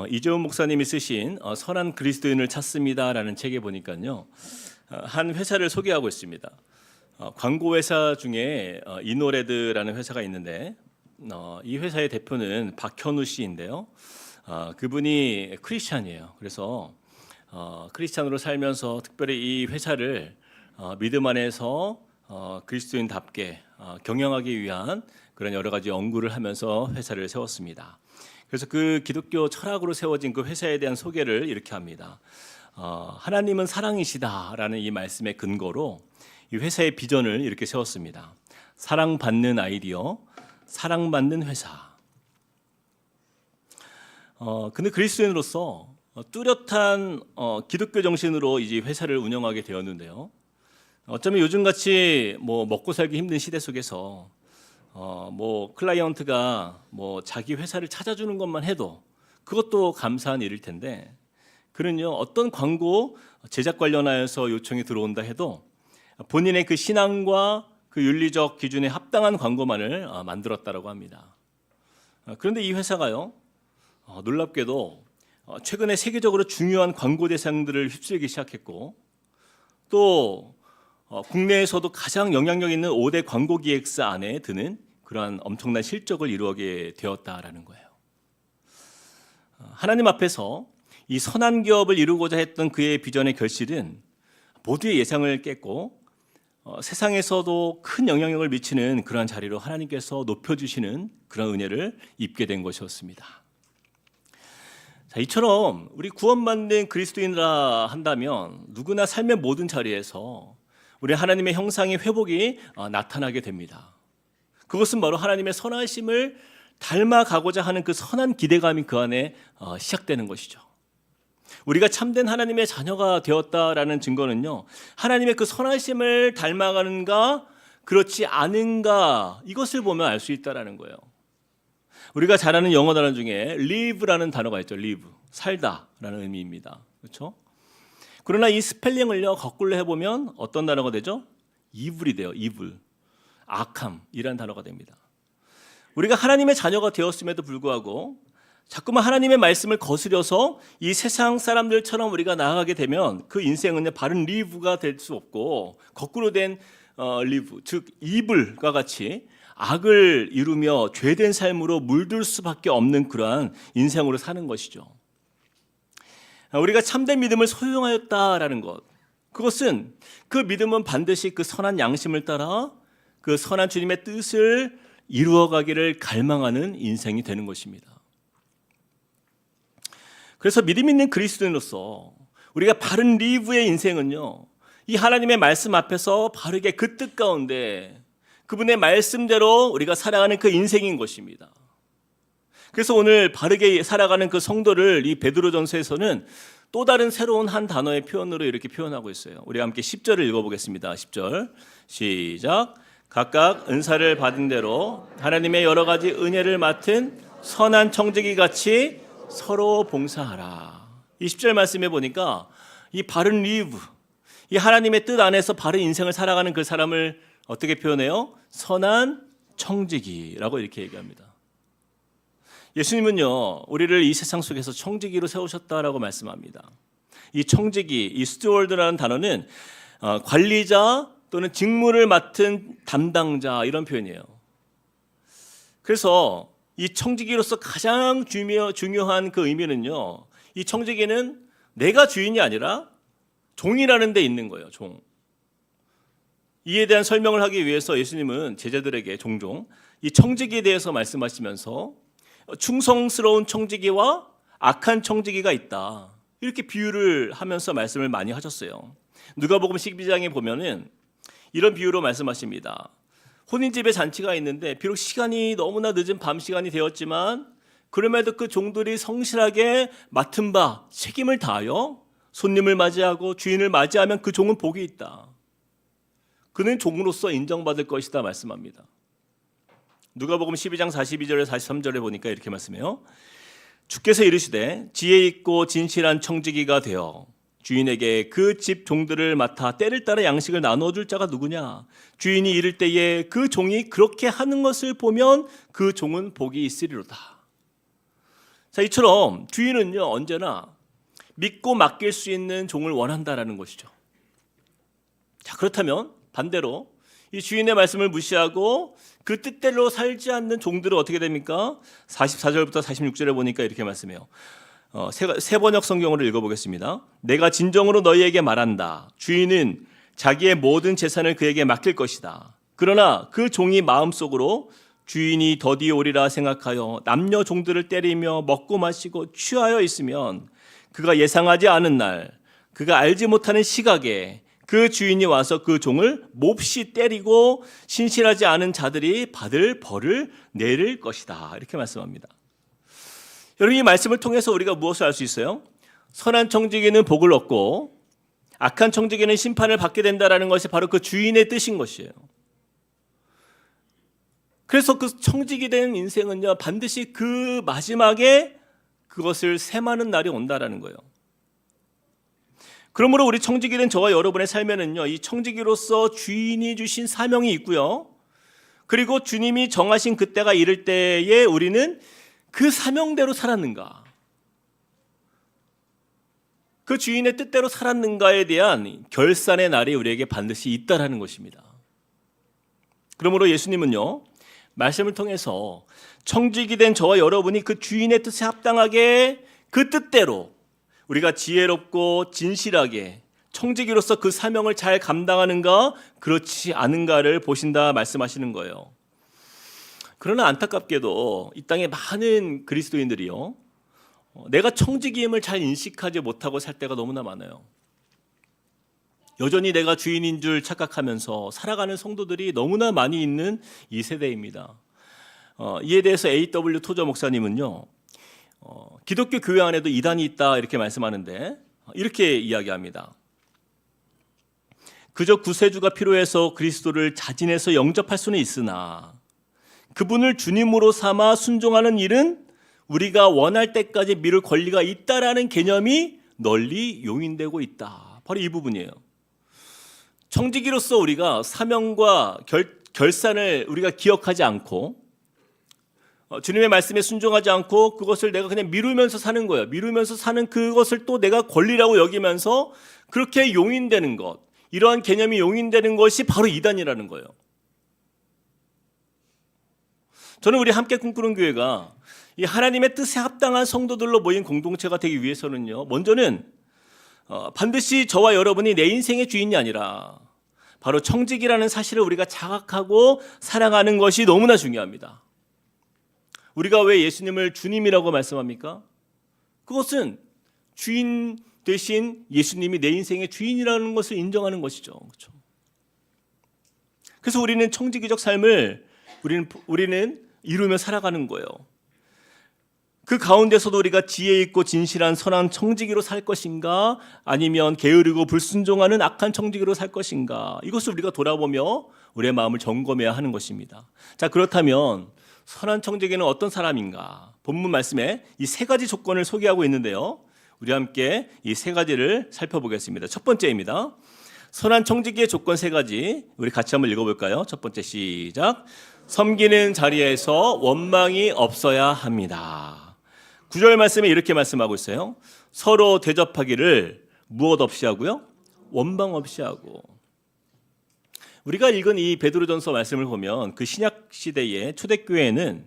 이재훈 목사님이 쓰신 선한 그리스도인을 찾습니다라는 책에 보니까요, 한 회사를 소개하고 있습니다. 광고 회사 중에 이노레드라는 회사가 있는데 이 회사의 대표는 박현우 씨인데요. 그분이 크리스찬이에요. 그래서 크리스찬으로 살면서 특별히 이 회사를 믿음 안에서 그리스도인답게 경영하기 위한 그런 여러 가지 연구를 하면서 회사를 세웠습니다. 그래서 그 기독교 철학으로 세워진 그 회사에 대한 소개를 이렇게 합니다. 하나님은 사랑이시다라는 이 말씀의 근거로 이 회사의 비전을 이렇게 세웠습니다. 사랑받는 아이디어, 사랑받는 회사. 근데 그리스도인으로서 뚜렷한 기독교 정신으로 이제 회사를 운영하게 되었는데요. 어쩌면 요즘같이 먹고 살기 힘든 시대 속에서 클라이언트가 자기 회사를 찾아주는 것만 해도 그것도 감사한 일일 텐데, 그는요, 어떤 광고 제작 관련하여서 요청이 들어온다 해도 본인의 그 신앙과 그 윤리적 기준에 합당한 광고만을 만들었다라고 합니다. 그런데 이 회사가요, 놀랍게도 최근에 세계적으로 중요한 광고 대상들을 휩쓸기 시작했고, 또 국내에서도 가장 영향력 있는 5대 광고 기획사 안에 드는 그러한 엄청난 실적을 이루게 되었다라는 거예요. 하나님 앞에서 이 선한 기업을 이루고자 했던 그의 비전의 결실은 모두의 예상을 깼고, 세상에서도 큰 영향력을 미치는 그러한 자리로 하나님께서 높여주시는 그런 은혜를 입게 된 것이었습니다. 자, 이처럼 우리 구원받는 그리스도인이라 한다면 누구나 삶의 모든 자리에서 우리 하나님의 형상의 회복이 나타나게 됩니다. 그것은 바로 하나님의 선하심을 닮아가고자 하는 그 선한 기대감이 그 안에 시작되는 것이죠. 우리가 참된 하나님의 자녀가 되었다라는 증거는요, 하나님의 그 선하심을 닮아가는가 그렇지 않은가, 이것을 보면 알 수 있다라는 거예요. 우리가 잘 아는 영어 단어 중에 live라는 단어가 있죠. live, 살다라는 의미입니다. 그렇죠? 그러나 이 스펠링을요, 거꾸로 해보면 어떤 단어가 되죠? evil이 돼요. evil, 악함이라는 단어가 됩니다. 우리가 하나님의 자녀가 되었음에도 불구하고 자꾸만 하나님의 말씀을 거스려서 이 세상 사람들처럼 우리가 나아가게 되면 그 인생은 바른 live가 될 수 없고, 거꾸로 된 live, 즉 evil과 같이 악을 이루며 죄된 삶으로 물들 수밖에 없는 그러한 인생으로 사는 것이죠. 우리가 참된 믿음을 소유하였다라는 것, 그것은 그 믿음은 반드시 그 선한 양심을 따라 그 선한 주님의 뜻을 이루어가기를 갈망하는 인생이 되는 것입니다. 그래서 믿음 있는 그리스도인으로서 우리가 바른 리브의 인생은요, 이 하나님의 말씀 앞에서 바르게 그 뜻 가운데 그분의 말씀대로 우리가 살아가는 그 인생인 것입니다. 그래서 오늘 바르게 살아가는 그 성도를 이 베드로전서에서는 또 다른 새로운 한 단어의 표현으로 이렇게 표현하고 있어요. 우리 함께 10절을 읽어보겠습니다. 10절 시작. 각각 은사를 받은 대로 하나님의 여러 가지 은혜를 맡은 선한 청지기 같이 서로 봉사하라. 이 10절 말씀해 보니까 이 바른 리브, 이 하나님의 뜻 안에서 바른 인생을 살아가는 그 사람을 어떻게 표현해요? 선한 청지기라고 이렇게 얘기합니다. 예수님은요, 우리를 이 세상 속에서 청지기로 세우셨다라고 말씀합니다. 이 청지기, 이 스튜어드라는 단어는 관리자 또는 직무를 맡은 담당자, 이런 표현이에요. 그래서 이 청지기로서 가장 중요한 그 의미는요, 이 청지기는 내가 주인이 아니라 종이라는 데 있는 거예요. 종. 이에 대한 설명을 하기 위해서 예수님은 제자들에게 종종 이 청지기에 대해서 말씀하시면서 충성스러운 청지기와 악한 청지기가 있다, 이렇게 비유를 하면서 말씀을 많이 하셨어요. 누가복음 12장에 보면은 이런 비유로 말씀하십니다. 혼인집에 잔치가 있는데 비록 시간이 너무나 늦은 밤 시간이 되었지만 그럼에도 그 종들이 성실하게 맡은 바 책임을 다하여 손님을 맞이하고 주인을 맞이하면 그 종은 복이 있다. 그는 종으로서 인정받을 것이다 말씀합니다. 누가복음 12장 42절에 43절에 보니까 이렇게 말씀해요. 주께서 이르시되 지혜 있고 진실한 청지기가 되어 주인에게 그 집 종들을 맡아 때를 따라 양식을 나눠줄 자가 누구냐? 주인이 이를 때에 그 종이 그렇게 하는 것을 보면 그 종은 복이 있으리로다. 자, 이처럼 주인은요 언제나 믿고 맡길 수 있는 종을 원한다라는 것이죠. 자, 그렇다면 반대로 이 주인의 말씀을 무시하고 그 뜻대로 살지 않는 종들은 어떻게 됩니까? 44절부터 46절에 보니까 이렇게 말씀해요. 새 번역 성경으로 읽어보겠습니다. 내가 진정으로 너희에게 말한다. 주인은 자기의 모든 재산을 그에게 맡길 것이다. 그러나 그 종이 마음속으로 주인이 더디 오리라 생각하여 남녀 종들을 때리며 먹고 마시고 취하여 있으면 그가 예상하지 않은 날, 그가 알지 못하는 시각에 그 주인이 와서 그 종을 몹시 때리고 신실하지 않은 자들이 받을 벌을 내릴 것이다. 이렇게 말씀합니다. 여러분, 이 말씀을 통해서 우리가 무엇을 알 수 있어요? 선한 청지기는 복을 얻고 악한 청지기는 심판을 받게 된다는 것이 바로 그 주인의 뜻인 것이에요. 그래서 그 청지기 된 인생은요 반드시 그 마지막에 그것을 셈하는 날이 온다라는 거예요. 그러므로 우리 청지기 된 저와 여러분의 삶에는요 이 청지기로서 주인이 주신 사명이 있고요. 그리고 주님이 정하신 그때가 이를 때에 우리는 그 사명대로 살았는가, 그 주인의 뜻대로 살았는가에 대한 결산의 날이 우리에게 반드시 있다라는 것입니다. 그러므로 예수님은요 말씀을 통해서 청지기 된 저와 여러분이 그 주인의 뜻에 합당하게 그 뜻대로 우리가 지혜롭고 진실하게 청지기로서 그 사명을 잘 감당하는가 그렇지 않은가를 보신다 말씀하시는 거예요. 그러나 안타깝게도 이 땅에 많은 그리스도인들이요 내가 청지기임을 잘 인식하지 못하고 살 때가 너무나 많아요. 여전히 내가 주인인 줄 착각하면서 살아가는 성도들이 너무나 많이 있는 이 세대입니다. 이에 대해서 A.W. 토저 목사님은요 기독교 교회 안에도 이단이 있다 이렇게 말씀하는데 이렇게 이야기합니다. 그저 구세주가 필요해서 그리스도를 자진해서 영접할 수는 있으나 그분을 주님으로 삼아 순종하는 일은 우리가 원할 때까지 미룰 권리가 있다라는 개념이 널리 용인되고 있다. 바로 이 부분이에요. 청지기로서 우리가 사명과 결산을 우리가 기억하지 않고 주님의 말씀에 순종하지 않고 그것을 내가 그냥 미루면서 사는 거예요. 미루면서 사는 그것을 또 내가 권리라고 여기면서 그렇게 용인되는 것, 이러한 개념이 용인되는 것이 바로 이단이라는 거예요. 저는 우리 함께 꿈꾸는 교회가 이 하나님의 뜻에 합당한 성도들로 모인 공동체가 되기 위해서는요 먼저는 반드시 저와 여러분이 내 인생의 주인이 아니라 바로 청지기라는 사실을 우리가 자각하고 살아가는 것이 너무나 중요합니다. 우리가 왜 예수님을 주님이라고 말씀합니까? 그것은 주인 대신 예수님이 내 인생의 주인이라는 것을 인정하는 것이죠. 그렇죠? 그래서 우리는 청지기적 삶을 우리는 이루며 살아가는 거예요. 그 가운데서도 우리가 지혜 있고 진실한 선한 청지기로 살 것인가 아니면 게으르고 불순종하는 악한 청지기로 살 것인가, 이것을 우리가 돌아보며 우리의 마음을 점검해야 하는 것입니다. 자, 그렇다면 선한 청지기는 어떤 사람인가? 본문 말씀에 이 세 가지 조건을 소개하고 있는데요, 우리 함께 이 세 가지를 살펴보겠습니다. 첫 번째입니다. 선한 청지기의 조건 세 가지, 우리 같이 한번 읽어볼까요? 첫 번째 시작. 섬기는 자리에서 원망이 없어야 합니다. 9절 말씀에 이렇게 말씀하고 있어요. 서로 대접하기를 무엇 없이 하고요? 원망 없이 하고. 우리가 읽은 이 베드로전서 말씀을 보면 그 신약 시대의 초대교회에는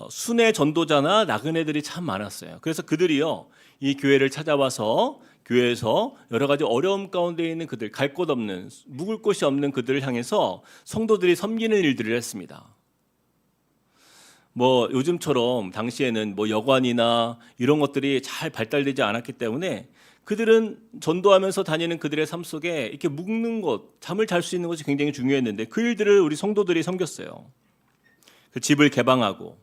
순회 전도자나 나그네들이 참 많았어요. 그래서 그들이요 이 교회를 찾아와서 교회에서 여러 가지 어려움 가운데 있는 그들, 갈 곳 없는, 묵을 곳이 없는 그들을 향해서 성도들이 섬기는 일들을 했습니다. 뭐 요즘처럼 당시에는 뭐 여관이나 이런 것들이 잘 발달되지 않았기 때문에 그들은 전도하면서 다니는 그들의 삶 속에 이렇게 묵는 것, 잠을 잘 수 있는 것이 굉장히 중요했는데 그 일들을 우리 성도들이 섬겼어요. 그 집을 개방하고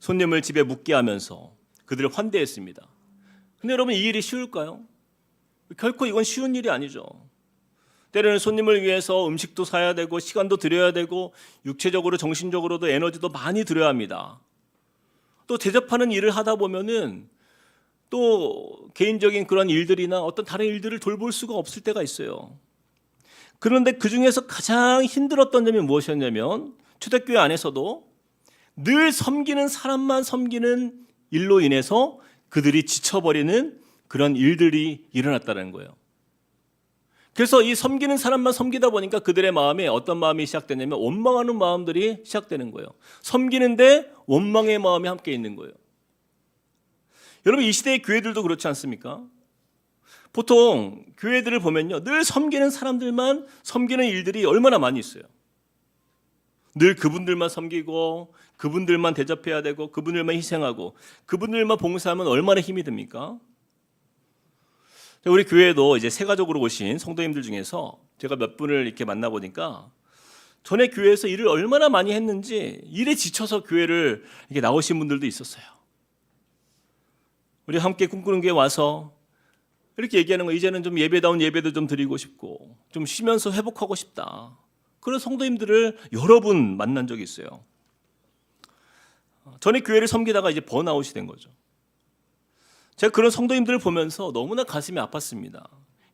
손님을 집에 묵게 하면서 그들을 환대했습니다. 근데 여러분, 이 일이 쉬울까요? 결코 이건 쉬운 일이 아니죠. 때로는 손님을 위해서 음식도 사야 되고 시간도 들여야 되고 육체적으로 정신적으로도 에너지도 많이 들여야 합니다. 또 대접하는 일을 하다 보면은 또 개인적인 그런 일들이나 어떤 다른 일들을 돌볼 수가 없을 때가 있어요. 그런데 그 중에서 가장 힘들었던 점이 무엇이었냐면 초대교회 안에서도 늘 섬기는 사람만 섬기는 일로 인해서 그들이 지쳐버리는 그런 일들이 일어났다는 거예요. 그래서 이 섬기는 사람만 섬기다 보니까 그들의 마음에 어떤 마음이 시작되냐면 원망하는 마음들이 시작되는 거예요. 섬기는데 원망의 마음이 함께 있는 거예요. 여러분, 이 시대의 교회들도 그렇지 않습니까? 보통 교회들을 보면요, 늘 섬기는 사람들만 섬기는 일들이 얼마나 많이 있어요. 늘 그분들만 섬기고 그분들만 대접해야 되고 그분들만 희생하고 그분들만 봉사하면 얼마나 힘이 듭니까? 우리 교회에도 이제 새 가족으로 오신 성도님들 중에서 제가 몇 분을 이렇게 만나보니까 전에 교회에서 일을 얼마나 많이 했는지 일에 지쳐서 교회를 이렇게 나오신 분들도 있었어요. 우리 함께 꿈꾸는 교회 와서 이렇게 얘기하는 거, 이제는 좀 예배다운 예배도 좀 드리고 싶고 좀 쉬면서 회복하고 싶다. 그런 성도님들을 여러 분 만난 적이 있어요. 전에 교회를 섬기다가 이제 번아웃이 된 거죠. 제가 그런 성도님들을 보면서 너무나 가슴이 아팠습니다.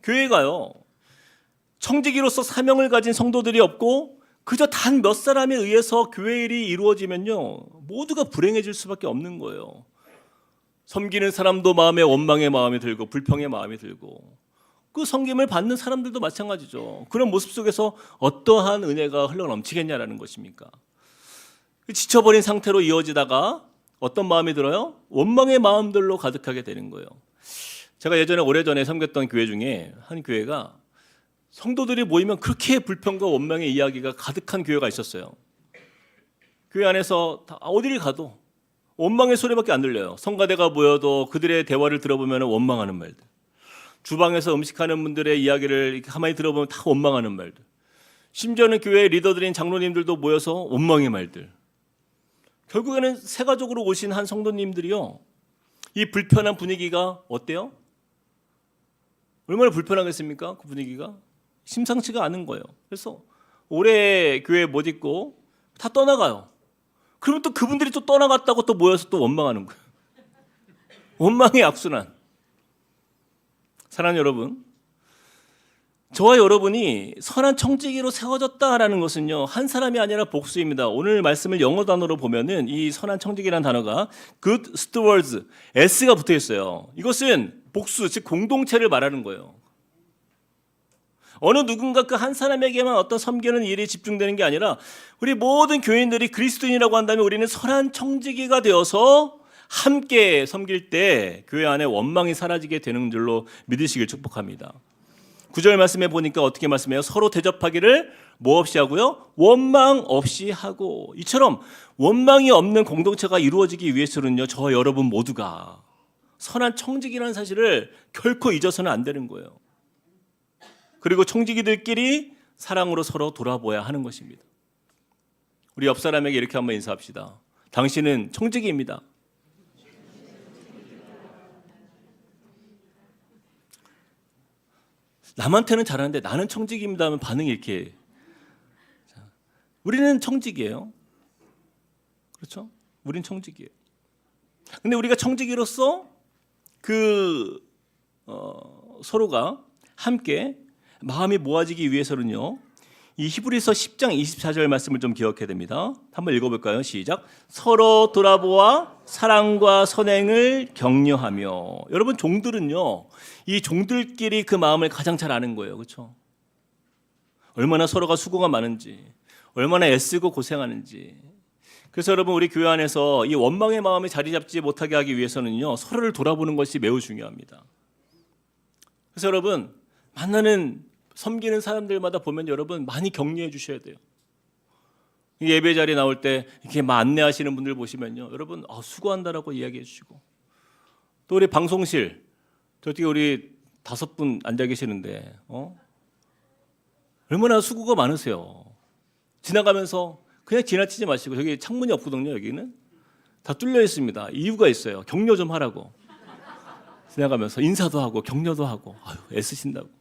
교회가요, 청지기로서 사명을 가진 성도들이 없고 그저 단 몇 사람에 의해서 교회 일이 이루어지면요, 모두가 불행해질 수밖에 없는 거예요. 섬기는 사람도 마음에 원망의 마음이 들고 불평의 마음이 들고 그 섬김을 받는 사람들도 마찬가지죠. 그런 모습 속에서 어떠한 은혜가 흘러넘치겠냐라는 것입니까? 지쳐버린 상태로 이어지다가 어떤 마음이 들어요? 원망의 마음들로 가득하게 되는 거예요. 제가 예전에 오래전에 섬겼던 교회 중에 한 교회가 성도들이 모이면 그렇게 불평과 원망의 이야기가 가득한 교회가 있었어요. 교회 안에서 어디를 가도 원망의 소리밖에 안 들려요. 성가대가 모여도 그들의 대화를 들어보면 원망하는 말들, 주방에서 음식하는 분들의 이야기를 가만히 들어보면 다 원망하는 말들, 심지어는 교회 리더들인 장로님들도 모여서 원망의 말들. 결국에는 새 가족으로 오신 한 성도님들이요, 이 불편한 분위기가 어때요? 얼마나 불편하겠습니까? 그 분위기가 심상치가 않은 거예요. 그래서 오래 교회에 못 있고 다 떠나가요. 그러면 또 그분들이 또 떠나갔다고 또 모여서 또 원망하는 거예요. 원망의 악순환. 사랑하는 여러분, 저와 여러분이 선한 청지기로 세워졌다라는 것은요, 한 사람이 아니라 복수입니다. 오늘 말씀을 영어 단어로 보면은 이 선한 청지기라는 단어가 good stewards, S가 붙어 있어요. 이것은 복수, 즉 공동체를 말하는 거예요. 어느 누군가 그 한 사람에게만 어떤 섬기는 일이 집중되는 게 아니라 우리 모든 교인들이 그리스도인이라고 한다면 우리는 선한 청지기가 되어서 함께 섬길 때 교회 안에 원망이 사라지게 되는 줄로 믿으시길 축복합니다. 9절 말씀에 보니까 어떻게 말씀해요? 서로 대접하기를 뭐 없이 하고요? 원망 없이 하고. 이처럼 원망이 없는 공동체가 이루어지기 위해서는요, 저 여러분 모두가 선한 청지기라는 사실을 결코 잊어서는 안 되는 거예요. 그리고 청지기들끼리 사랑으로 서로 돌아보아야 하는 것입니다. 우리 옆 사람에게 이렇게 한번 인사합시다. 당신은 청지기입니다. 남한테는 잘하는데 나는 청지기입니다 하면 반응이 이렇게. 우리는 청지기예요. 그렇죠? 우린 청지기예요. 근데 우리가 청지기로서 서로가 함께 마음이 모아지기 위해서는요, 이 히브리서 10장 24절 말씀을 좀 기억해야 됩니다. 한번 읽어볼까요? 시작. 서로 돌아보아 사랑과 선행을 격려하며. 여러분, 종들은요, 이 종들끼리 그 마음을 가장 잘 아는 거예요. 그렇죠? 얼마나 서로가 수고가 많은지, 얼마나 애쓰고 고생하는지. 그래서 여러분, 우리 교회 안에서 이 원망의 마음이 자리 잡지 못하게 하기 위해서는요, 서로를 돌아보는 것이 매우 중요합니다. 그래서 여러분, 만나는 섬기는 사람들마다 보면 여러분 많이 격려해 주셔야 돼요. 예배 자리에 나올 때 이렇게 안내하시는 분들 보시면요, 여러분 수고한다라고 이야기해 주시고, 또 우리 방송실 저쪽에 우리 5분 앉아 계시는데 얼마나 수고가 많으세요. 지나가면서 그냥 지나치지 마시고, 저기 창문이 없거든요. 여기는 다 뚫려 있습니다. 이유가 있어요. 격려 좀 하라고. 지나가면서 인사도 하고 격려도 하고 애쓰신다고.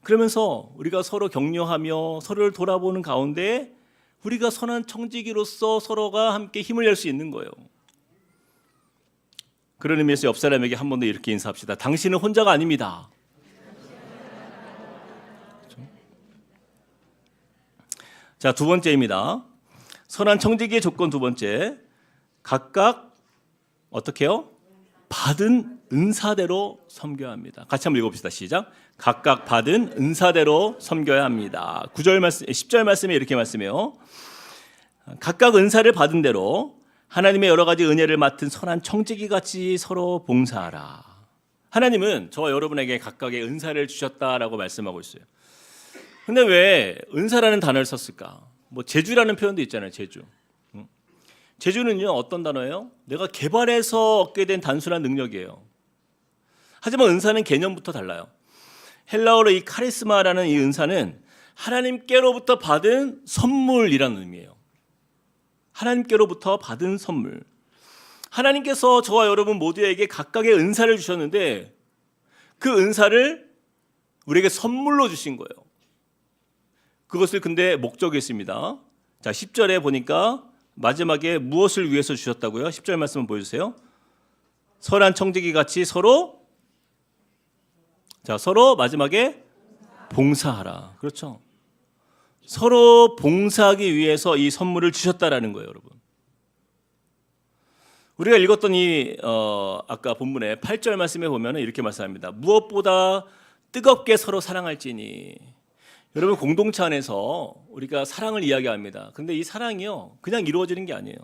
그러면서 우리가 서로 격려하며 서로를 돌아보는 가운데 우리가 선한 청지기로서 서로가 함께 힘을 낼 수 있는 거예요. 그런 의미에서 옆 사람에게 한 번 더 이렇게 인사합시다. 당신은 혼자가 아닙니다. 그렇죠? 자, 두 번째입니다. 선한 청지기의 조건 두 번째. 각각 어떻게 해요? 받은 은사대로 섬겨야 합니다. 같이 한번 읽어봅시다. 시작. 각각 받은 은사대로 섬겨야 합니다. 9절 말씀, 10절 말씀에 이렇게 말씀해요. 각각 은사를 받은 대로 하나님의 여러 가지 은혜를 맡은 선한 청지기 같이 서로 봉사하라. 하나님은 저와 여러분에게 각각의 은사를 주셨다라고 말씀하고 있어요. 근데 왜 은사라는 단어를 썼을까? 뭐 재주라는 표현도 있잖아요. 재주. 재주는요, 어떤 단어예요? 내가 개발해서 얻게 된 단순한 능력이에요. 하지만 은사는 개념부터 달라요. 헬라어로 이 카리스마라는 이 은사는 하나님께로부터 받은 선물이라는 의미예요. 하나님께로부터 받은 선물. 하나님께서 저와 여러분 모두에게 각각의 은사를 주셨는데 그 은사를 우리에게 선물로 주신 거예요. 그것을 근데 목적이 있습니다. 자, 10절에 보니까 마지막에 무엇을 위해서 주셨다고요? 10절 말씀 보여주세요. 선한 청지기 같이 서로 마지막에 봉사하라. 그렇죠. 서로 봉사하기 위해서 이 선물을 주셨다라는 거예요, 여러분. 우리가 읽었던 이 아까 본문의 8절 말씀에 보면 이렇게 말씀합니다. 무엇보다 뜨겁게 서로 사랑할지니. 여러분, 공동체 안에서 우리가 사랑을 이야기합니다. 근데 이 사랑이요, 그냥 이루어지는 게 아니에요.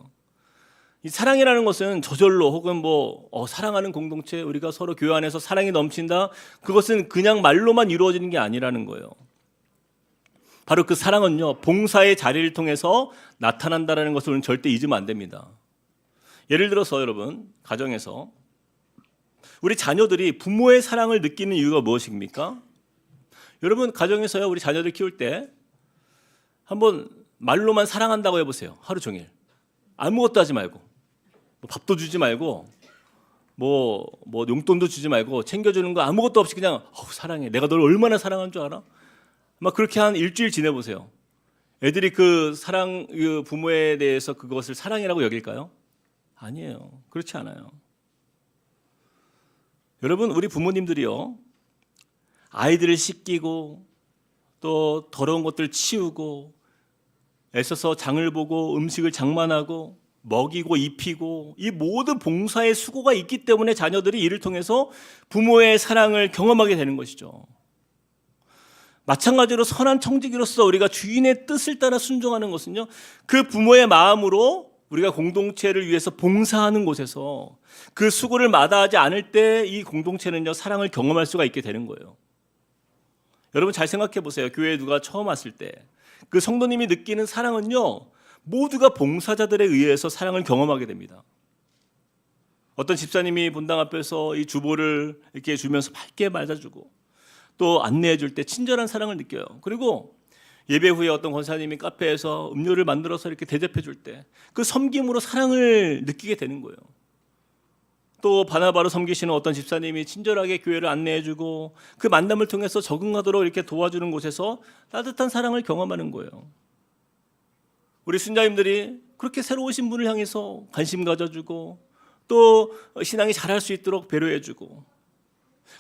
이 사랑이라는 것은 저절로 혹은 사랑하는 공동체, 우리가 서로 교회 안에서 사랑이 넘친다. 그것은 그냥 말로만 이루어지는 게 아니라는 거예요. 바로 그 사랑은요, 봉사의 자리를 통해서 나타난다는 것을 우리는 절대 잊으면 안 됩니다. 예를 들어서 여러분, 가정에서 우리 자녀들이 부모의 사랑을 느끼는 이유가 무엇입니까? 여러분, 가정에서요, 우리 자녀들 키울 때 한번 말로만 사랑한다고 해보세요. 하루 종일 아무것도 하지 말고, 밥도 주지 말고, 용돈도 주지 말고, 챙겨주는 거 아무것도 없이 그냥 사랑해, 내가 널 얼마나 사랑하는 줄 알아? 막 그렇게 한 일주일 지내보세요. 애들이 그 부모에 대해서 그것을 사랑이라고 여길까요? 아니에요. 그렇지 않아요. 여러분, 우리 부모님들이요, 아이들을 씻기고 또 더러운 것들 치우고 애써서 장을 보고 음식을 장만하고 먹이고 입히고 이 모든 봉사의 수고가 있기 때문에 자녀들이 이를 통해서 부모의 사랑을 경험하게 되는 것이죠. 마찬가지로 선한 청지기로서 우리가 주인의 뜻을 따라 순종하는 것은요, 그 부모의 마음으로 우리가 공동체를 위해서 봉사하는 곳에서 그 수고를 마다하지 않을 때 이 공동체는요, 사랑을 경험할 수가 있게 되는 거예요. 여러분, 잘 생각해 보세요. 교회에 누가 처음 왔을 때 그 성도님이 느끼는 사랑은요, 모두가 봉사자들에 의해서 사랑을 경험하게 됩니다. 어떤 집사님이 본당 앞에서 이 주보를 이렇게 주면서 밝게 맞아주고 또 안내해 줄 때 친절한 사랑을 느껴요. 그리고 예배 후에 어떤 권사님이 카페에서 음료를 만들어서 이렇게 대접해 줄 때 그 섬김으로 사랑을 느끼게 되는 거예요. 또 바나바로 섬기시는 어떤 집사님이 친절하게 교회를 안내해주고 그 만남을 통해서 적응하도록 이렇게 도와주는 곳에서 따뜻한 사랑을 경험하는 거예요. 우리 순자님들이 그렇게 새로 오신 분을 향해서 관심 가져주고 또 신앙이 자랄 수 있도록 배려해주고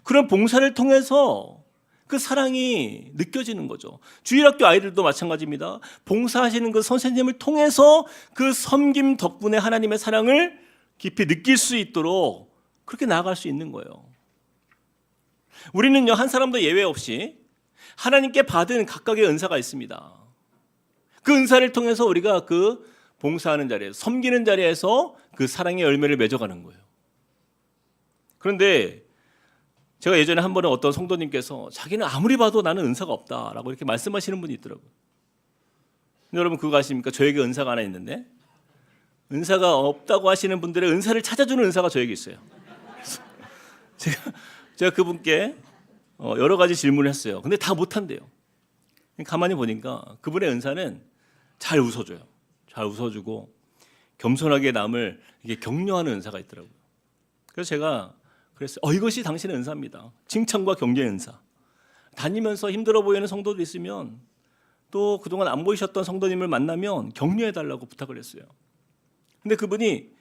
그런 봉사를 통해서 그 사랑이 느껴지는 거죠. 주일학교 아이들도 마찬가지입니다. 봉사하시는 그 선생님을 통해서 그 섬김 덕분에 하나님의 사랑을 깊이 느낄 수 있도록 그렇게 나아갈 수 있는 거예요. 우리는요, 한 사람도 예외 없이 하나님께 받은 각각의 은사가 있습니다. 그 은사를 통해서 우리가 그 봉사하는 자리에서, 섬기는 자리에서 그 사랑의 열매를 맺어가는 거예요. 그런데 제가 예전에 한 번에 어떤 성도님께서 자기는 아무리 봐도 나는 은사가 없다라고 이렇게 말씀하시는 분이 있더라고요. 여러분, 그거 아십니까? 저에게 은사가 하나 있는데 은사가 없다고 하시는 분들의 은사를 찾아주는 은사가 저에게 있어요. 제가 그분께 여러 가지 질문을 했어요. 근데 다 못한대요. 가만히 보니까 그분의 은사는 잘 웃어줘요. 잘 웃어주고 겸손하게 남을 이게 격려하는 은사가 있더라고요. 그래서 제가 그랬어요. 이것이 당신의 은사입니다. 칭찬과 격려의 은사. 다니면서 힘들어 보이는 성도도 있으면 또 그동안 안 보이셨던 성도님을 만나면 격려해달라고 부탁을 했어요. 근데 그분이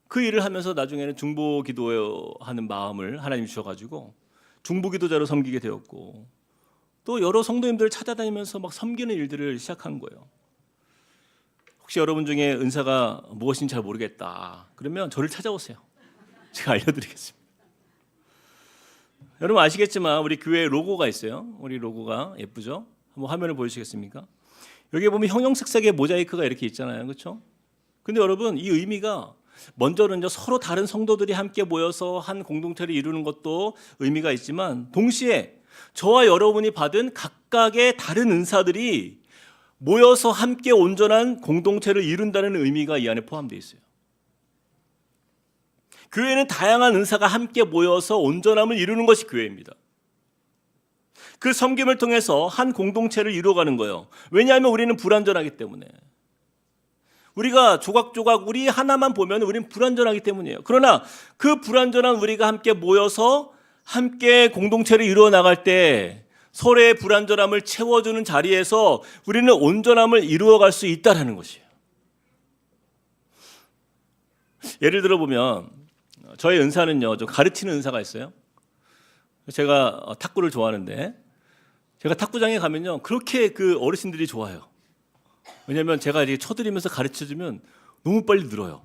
그 일을 하면서 나중에는 중보 기도하는 마음을 하나님 주셔가지고 중보 기도자로 섬기게 되었고 또 여러 성도님들을 찾아다니면서 막 섬기는 일들을 시작한 거예요. 혹시 여러분 중에 은사가 무엇인지 잘 모르겠다 그러면 저를 찾아오세요. 제가 알려드리겠습니다. 여러분 아시겠지만 우리 교회 로고가 있어요. 우리 로고가 예쁘죠? 한번 화면을 보여주시겠습니까? 여기 보면 형형색색의 모자이크가 이렇게 있잖아요. 그렇죠? 근데 여러분 이 의미가 먼저는 서로 다른 성도들이 함께 모여서 한 공동체를 이루는 것도 의미가 있지만 동시에 저와 여러분이 받은 각각의 다른 은사들이 모여서 함께 온전한 공동체를 이룬다는 의미가 이 안에 포함되어 있어요. 교회는 다양한 은사가 함께 모여서 온전함을 이루는 것이 교회입니다. 그 섬김을 통해서 한 공동체를 이루어가는 거예요. 왜냐하면 우리는 불완전하기 때문에. 우리가 조각조각 우리 하나만 보면 우리는 불완전하기 때문이에요. 그러나 그 불완전한 우리가 함께 모여서 함께 공동체를 이루어 나갈 때 서로의 불완전함을 채워주는 자리에서 우리는 온전함을 이루어갈 수 있다는 것이에요. 예를 들어 보면 저의 은사는요, 좀 가르치는 은사가 있어요. 제가 탁구를 좋아하는데 제가 탁구장에 가면요 그렇게 그 어르신들이 좋아요. 왜냐하면 제가 이렇게 쳐드리면서 가르쳐주면 너무 빨리 늘어요.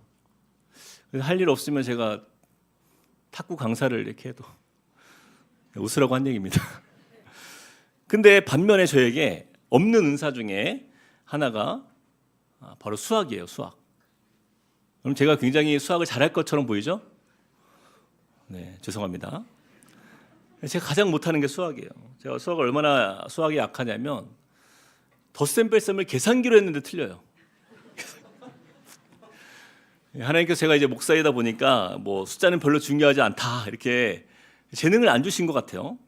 할 일 없으면 제가 탁구 강사를 이렇게 해도 웃으라고 한 얘기입니다. 근데 반면에 저에게 없는 은사 중에 하나가 바로 수학이에요. 수학. 그럼 제가 굉장히 수학을 잘할 것처럼 보이죠? 네, 죄송합니다. 제가 가장 못하는 게 수학이에요. 제가 수학을 얼마나 수학이 약하냐면 덧셈 뺄셈을 계산기로 했는데 틀려요. 하나님께서 제가 이제 목사이다 보니까 뭐 숫자는 별로 중요하지 않다 이렇게 재능을 안 주신 것 같아요.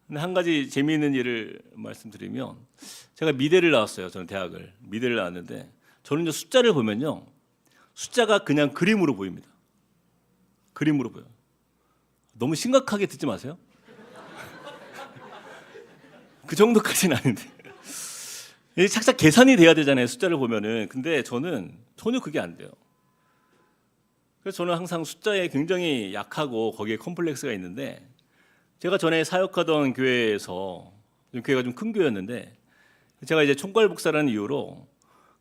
근데 한 가지 재미있는 일을 말씀드리면 제가 미대를 나왔어요. 저는 대학을 미대를 나왔는데 저는 이제 숫자를 보면요 숫자가 그냥 그림으로 보입니다. 그림으로 보여요. 너무 심각하게 듣지 마세요. 그 정도까지는 아닌데 착착 계산이 돼야 되잖아요. 숫자를 보면은. 근데 저는 전혀 그게 안 돼요. 그래서 저는 항상 숫자에 굉장히 약하고 거기에 컴플렉스가 있는데 제가 전에 사역하던 교회에서 교회가 좀 큰 교회였는데 제가 이제 총괄 목사라는 이유로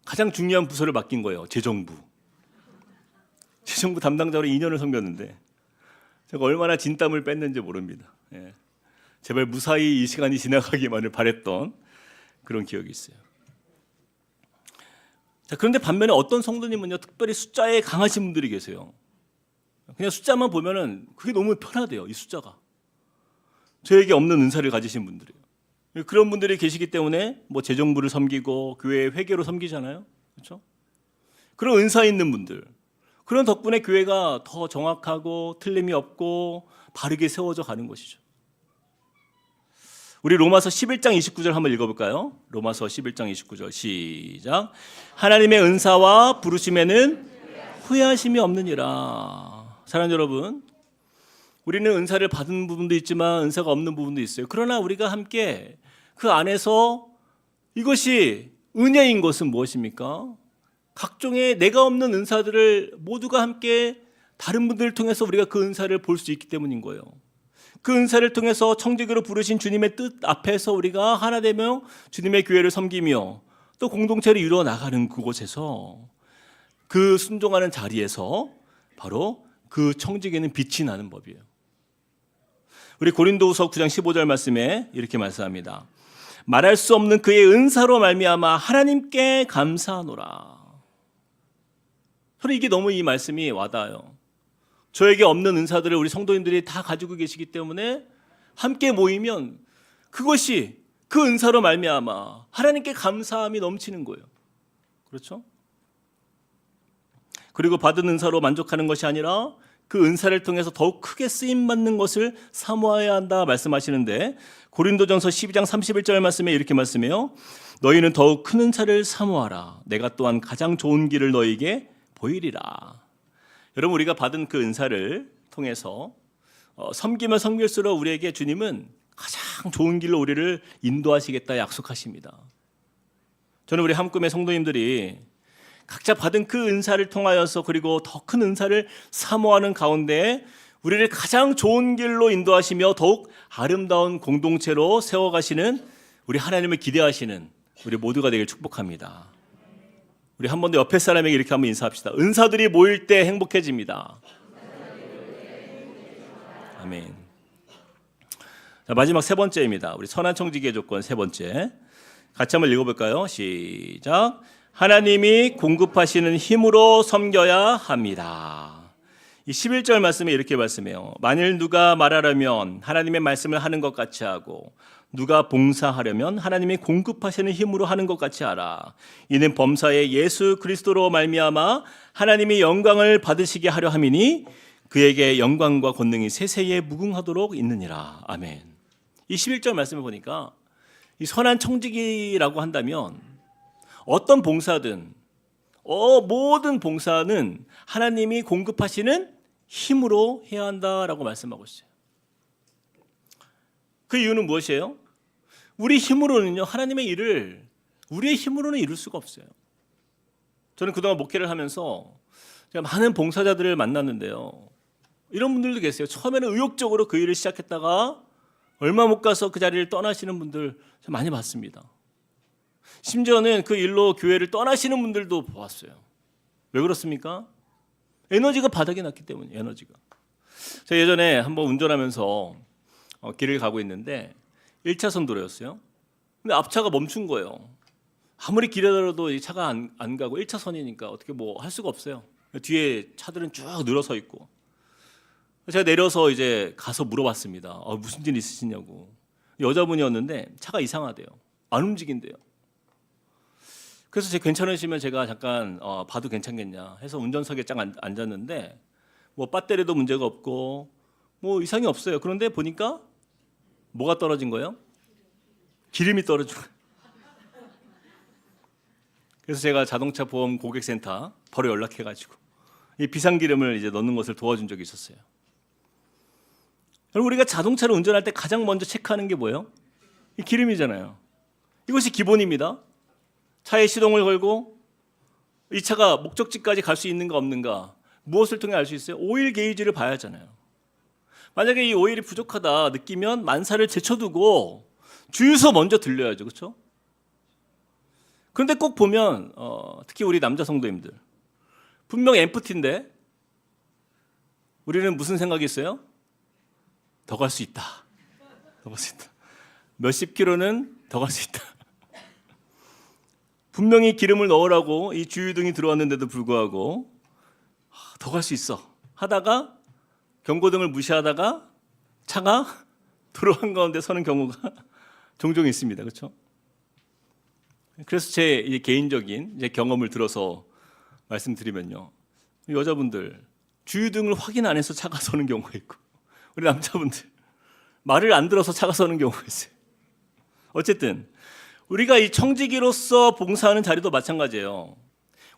가장 중요한 부서를 맡긴 거예요. 재정부 담당자로 2년을 섬겼는데 제가 얼마나 진땀을 뺐는지 모릅니다. 예. 제발 무사히 이 시간이 지나가기만을 바랬던 그런 기억이 있어요. 자, 그런데 반면에 어떤 성도님은요 특별히 숫자에 강하신 분들이 계세요. 그냥 숫자만 보면은 그게 너무 편하대요. 이 숫자가 저에게 없는 은사를 가지신 분들이에요. 그런 분들이 계시기 때문에 뭐 재정부를 섬기고 교회 회계로 섬기잖아요. 그렇죠? 그런 은사 있는 분들, 그런 덕분에 교회가 더 정확하고 틀림이 없고 바르게 세워져 가는 것이죠. 우리 로마서 11장 29절 한번 읽어볼까요? 로마서 11장 29절 시작. 하나님의 은사와 부르심에는 후회하심이 없느니라. 사랑하는 여러분, 우리는 은사를 받은 부분도 있지만 은사가 없는 부분도 있어요. 그러나 우리가 함께 그 안에서 이것이 은혜인 것은 무엇입니까? 각종의 내가 없는 은사들을 모두가 함께 다른 분들을 통해서 우리가 그 은사를 볼 수 있기 때문인 거예요. 그 은사를 통해서 청지기로 부르신 주님의 뜻 앞에서 우리가 하나 되며 주님의 교회를 섬기며 또 공동체를 이루어 나가는 그곳에서 그 순종하는 자리에서 바로 그 청지기는 빛이 나는 법이에요. 우리 고린도후서 9장 15절 말씀에 이렇게 말씀합니다. 말할 수 없는 그의 은사로 말미암아 하나님께 감사하노라. 저는 이게 너무 이 말씀이 와닿아요. 저에게 없는 은사들을 우리 성도님들이 다 가지고 계시기 때문에 함께 모이면 그것이 그 은사로 말미암아 하나님께 감사함이 넘치는 거예요. 그렇죠? 그리고 받은 은사로 만족하는 것이 아니라 그 은사를 통해서 더욱 크게 쓰임받는 것을 사모해야 한다 말씀하시는데 고린도전서 12장 31절 말씀에 이렇게 말씀해요. 너희는 더욱 큰 은사를 사모하라. 내가 또한 가장 좋은 길을 너희에게 보이리라. 여러분 우리가 받은 그 은사를 통해서 섬기면 섬길수록 우리에게 주님은 가장 좋은 길로 우리를 인도하시겠다 약속하십니다. 저는 우리 한꿈의 성도님들이 각자 받은 그 은사를 통하여서 그리고 더 큰 은사를 사모하는 가운데 우리를 가장 좋은 길로 인도하시며 더욱 아름다운 공동체로 세워가시는 우리 하나님을 기대하시는 우리 모두가 되길 축복합니다. 우리 한 번 더 옆에 사람에게 이렇게 한번 인사합시다. 은사들이 모일 때 행복해집니다. 아멘. 자, 마지막 세 번째입니다. 우리 선한 청지기의 조건 세 번째. 같이 한번 읽어볼까요? 시작. 하나님이 공급하시는 힘으로 섬겨야 합니다. 이 11절 말씀에 이렇게 말씀해요. 만일 누가 말하려면 하나님의 말씀을 하는 것 같이 하고 누가 봉사하려면 하나님이 공급하시는 힘으로 하는 것 같이 하라. 이는 범사에 예수 그리스도로 말미암아 하나님이 영광을 받으시게 하려 함이니 그에게 영광과 권능이 세세에 무궁하도록 있느니라. 아멘. 이 11절 말씀을 보니까 이 선한 청지기라고 한다면 어떤 봉사든 모든 봉사는 하나님이 공급하시는 힘으로 해야 한다라고 말씀하고 있어요. 그 이유는 무엇이에요? 우리 힘으로는요, 하나님의 일을 우리의 힘으로는 이룰 수가 없어요. 저는 그동안 목회를 하면서 제가 많은 봉사자들을 만났는데요. 이런 분들도 계세요. 처음에는 의욕적으로 그 일을 시작했다가 얼마 못 가서 그 자리를 떠나시는 분들 많이 봤습니다. 심지어는 그 일로 교회를 떠나시는 분들도 보았어요. 왜 그렇습니까? 에너지가 바닥이 났기 때문이에요. 에너지가. 제가 예전에 한번 운전하면서 길을 가고 있는데 1차선 도로였어요. 근데 앞차가 멈춘 거예요. 아무리 기다려도 이 차가 안 가고 1차선이니까 어떻게 뭐 할 수가 없어요. 뒤에 차들은 쭉 늘어서 있고. 제가 내려서 이제 가서 물어봤습니다. 무슨 일 있으시냐고. 여자분이었는데 차가 이상하대요. 안 움직인대요. 그래서 제가 괜찮으시면 제가 잠깐 봐도 괜찮겠냐 해서 운전석에 쫙 앉았는데 뭐 배터리도 문제가 없고 뭐 이상이 없어요. 그런데 보니까 뭐가 떨어진 거예요? 기름이 떨어진 거예요. 그래서 제가 자동차 보험 고객센터 바로 연락해가지고 이 비상기름을 이제 넣는 것을 도와준 적이 있었어요. 여러분, 우리가 자동차를 운전할 때 가장 먼저 체크하는 게 뭐예요? 이 기름이잖아요. 이것이 기본입니다. 차에 시동을 걸고 이 차가 목적지까지 갈 수 있는가 없는가 무엇을 통해 알 수 있어요? 오일 게이지를 봐야 하잖아요. 만약에 이 오일이 부족하다 느끼면 만사를 제쳐두고 주유소 먼저 들려야죠. 그렇죠? 그런데 꼭 보면 특히 우리 남자 성도님들 분명 엠프티인데 우리는 무슨 생각이 있어요? 더 갈 수 있다. 더 갈 수 있다. 몇십 킬로는 더 갈 수 있다. 분명히 기름을 넣으라고 이 주유등이 들어왔는데도 불구하고 더 갈 수 있어 하다가 경고등을 무시하다가 차가 도로 한가운데 서는 경우가 종종 있습니다. 그렇죠? 그래서 제 개인적인 경험을 들어서 말씀드리면요. 여자분들 주유등을 확인 안 해서 차가 서는 경우가 있고 우리 남자분들 말을 안 들어서 차가 서는 경우가 있어요. 어쨌든 우리가 이 청지기로서 봉사하는 자리도 마찬가지예요.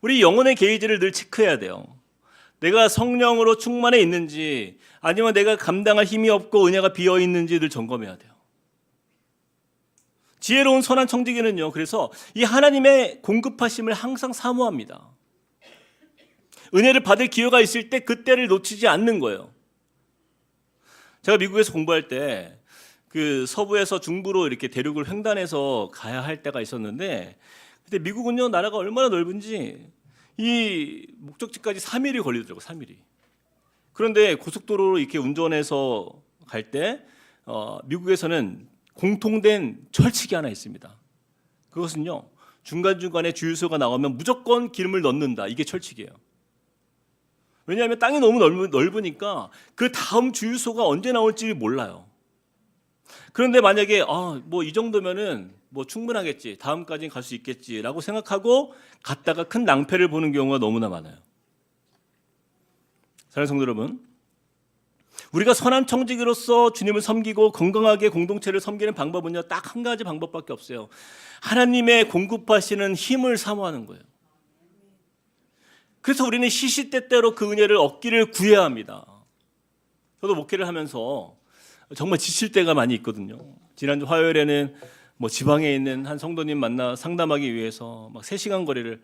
우리 영혼의 게이지를 늘 체크해야 돼요. 내가 성령으로 충만해 있는지 아니면 내가 감당할 힘이 없고 은혜가 비어 있는지 늘 점검해야 돼요. 지혜로운 선한 청지기는요. 그래서 이 하나님의 공급하심을 항상 사모합니다. 은혜를 받을 기회가 있을 때 그때를 놓치지 않는 거예요. 제가 미국에서 공부할 때 그 서부에서 중부로 이렇게 대륙을 횡단해서 가야 할 때가 있었는데 그때 미국은요 나라가 얼마나 넓은지 이 목적지까지 3일이 걸리더라고요. 3일이. 그런데 고속도로로 이렇게 운전해서 갈 때 미국에서는 공통된 철칙이 하나 있습니다. 그것은요 중간중간에 주유소가 나오면 무조건 기름을 넣는다. 이게 철칙이에요. 왜냐하면 땅이 너무 넓으니까 그 다음 주유소가 언제 나올지 몰라요. 그런데 만약에 뭐 이 정도면은 뭐 충분하겠지, 다음까지는 갈 수 있겠지라고 생각하고 갔다가 큰 낭패를 보는 경우가 너무나 많아요. 사랑하는 성도 여러분, 우리가 선한 청지기로서 주님을 섬기고 건강하게 공동체를 섬기는 방법은요 딱 한 가지 방법밖에 없어요. 하나님의 공급하시는 힘을 사모하는 거예요. 그래서 우리는 시시때때로 그 은혜를 얻기를 구해야 합니다. 저도 목회를 하면서 정말 지칠 때가 많이 있거든요. 지난주 화요일에는 뭐 지방에 있는 한 성도님 만나 상담하기 위해서 막 3시간 거리를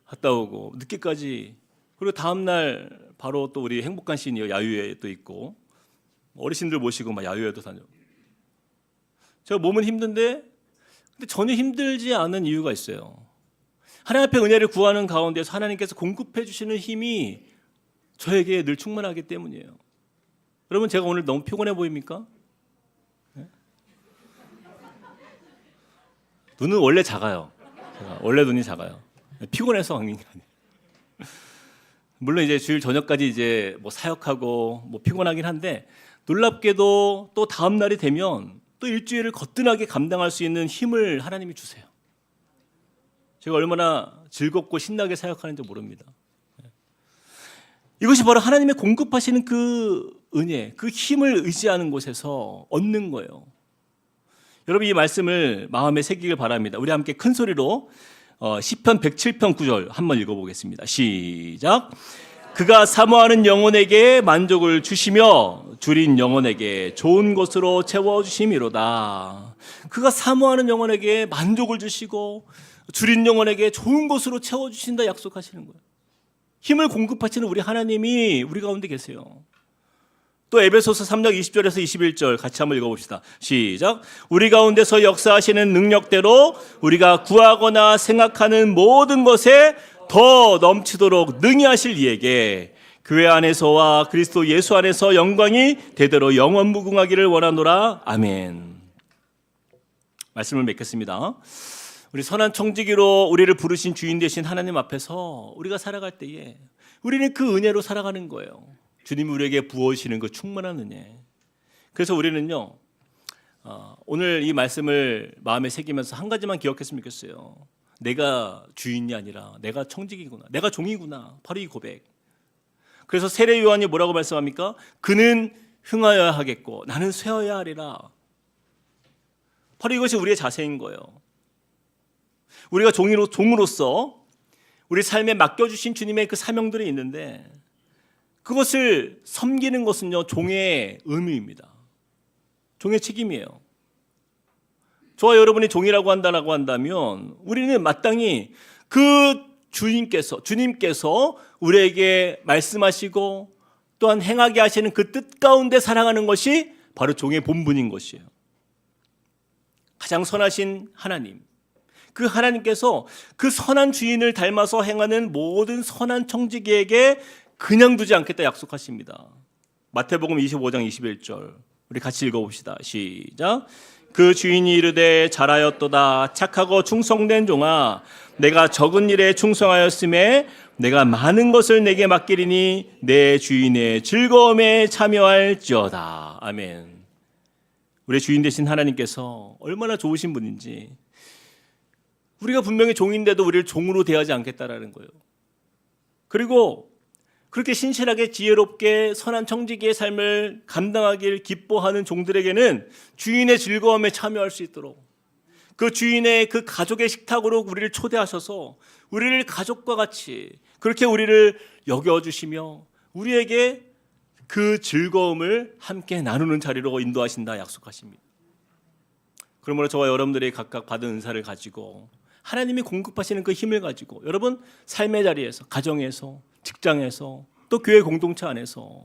갔다 오고 늦게까지, 그리고 다음 날 바로 또 우리 행복한 시니어 야유회 또 있고 어르신들 모시고 막 야유회도 다녀. 제가 몸은 힘든데 근데 전혀 힘들지 않은 이유가 있어요. 하나님 앞에 은혜를 구하는 가운데서 하나님께서 공급해 주시는 힘이 저에게 늘 충만하기 때문이에요. 여러분, 제가 오늘 너무 피곤해 보입니까? 네? 눈은 원래 작아요. 원래 눈이 작아요. 피곤해서 그런 게 아니에요. 물론 이제 주일 저녁까지 이제 뭐 사역하고 뭐 피곤하긴 한데, 놀랍게도 또 다음 날이 되면 또 일주일을 거뜬하게 감당할 수 있는 힘을 하나님이 주세요. 제가 얼마나 즐겁고 신나게 사역하는지 모릅니다. 이것이 바로 하나님의 공급하시는 그 은혜, 그 힘을 의지하는 곳에서 얻는 거예요. 여러분, 이 말씀을 마음에 새기길 바랍니다. 우리 함께 큰 소리로 시편 107편 9절 한번 읽어보겠습니다. 시작. 그가 사모하는 영혼에게 만족을 주시며 줄인 영혼에게 좋은 것으로 채워주심이로다. 그가 사모하는 영혼에게 만족을 주시고 줄인 영혼에게 좋은 것으로 채워주신다 약속하시는 거예요. 힘을 공급하시는 우리 하나님이 우리 가운데 계세요. 또 에베소서 3장 20절에서 21절 같이 한번 읽어봅시다. 시작. 우리 가운데서 역사하시는 능력대로 우리가 구하거나 생각하는 모든 것에 더 넘치도록 능히 하실 이에게 교회 안에서와 그리스도 예수 안에서 영광이 대대로 영원무궁하기를 원하노라. 아멘. 말씀을 맺겠습니다. 우리 선한 청지기로 우리를 부르신 주인 되신 하나님 앞에서 우리가 살아갈 때에 우리는 그 은혜로 살아가는 거예요. 주님이 우리에게 부어주시는 그 충만한 은혜. 그래서 우리는요, 오늘 이 말씀을 마음에 새기면서 한 가지만 기억했으면 좋겠어요. 내가 주인이 아니라 내가 청지기구나, 내가 종이구나. 바로 이 고백. 그래서 세례 요한이 뭐라고 말씀합니까? 그는 흥하여야 하겠고 나는 쇠어야 하리라. 바로 이것이 우리의 자세인 거예요. 우리가 종으로서 우리 삶에 맡겨주신 주님의 그 사명들이 있는데, 그것을 섬기는 것은요, 종의 의무입니다. 종의 책임이에요. 저와 여러분이 종이라고 한다면 우리는 마땅히 그 주님께서 우리에게 말씀하시고 또한 행하게 하시는 그 뜻 가운데 살아가는 것이 바로 종의 본분인 것이에요. 가장 선하신 하나님, 그 하나님께서 그 선한 주인을 닮아서 행하는 모든 선한 청지기에게 그냥 두지 않겠다 약속하십니다. 마태복음 25장 21절 우리 같이 읽어봅시다. 시작. 그 주인이 이르되 잘하였도다 착하고 충성된 종아, 내가 적은 일에 충성하였음에 내가 많은 것을 내게 맡기리니 내 주인의 즐거움에 참여할지어다. 아멘. 우리 주인 되신 하나님께서 얼마나 좋으신 분인지, 우리가 분명히 종인데도 우리를 종으로 대하지 않겠다라는 거예요. 그리고 그렇게 신실하게 지혜롭게 선한 청지기의 삶을 감당하길 기뻐하는 종들에게는 주인의 즐거움에 참여할 수 있도록 그 주인의 그 가족의 식탁으로 우리를 초대하셔서 우리를 가족과 같이 그렇게 우리를 여겨주시며 우리에게 그 즐거움을 함께 나누는 자리로 인도하신다 약속하십니다. 그러므로 저와 여러분들이 각각 받은 은사를 가지고 하나님이 공급하시는 그 힘을 가지고 여러분 삶의 자리에서, 가정에서, 직장에서, 또 교회 공동체 안에서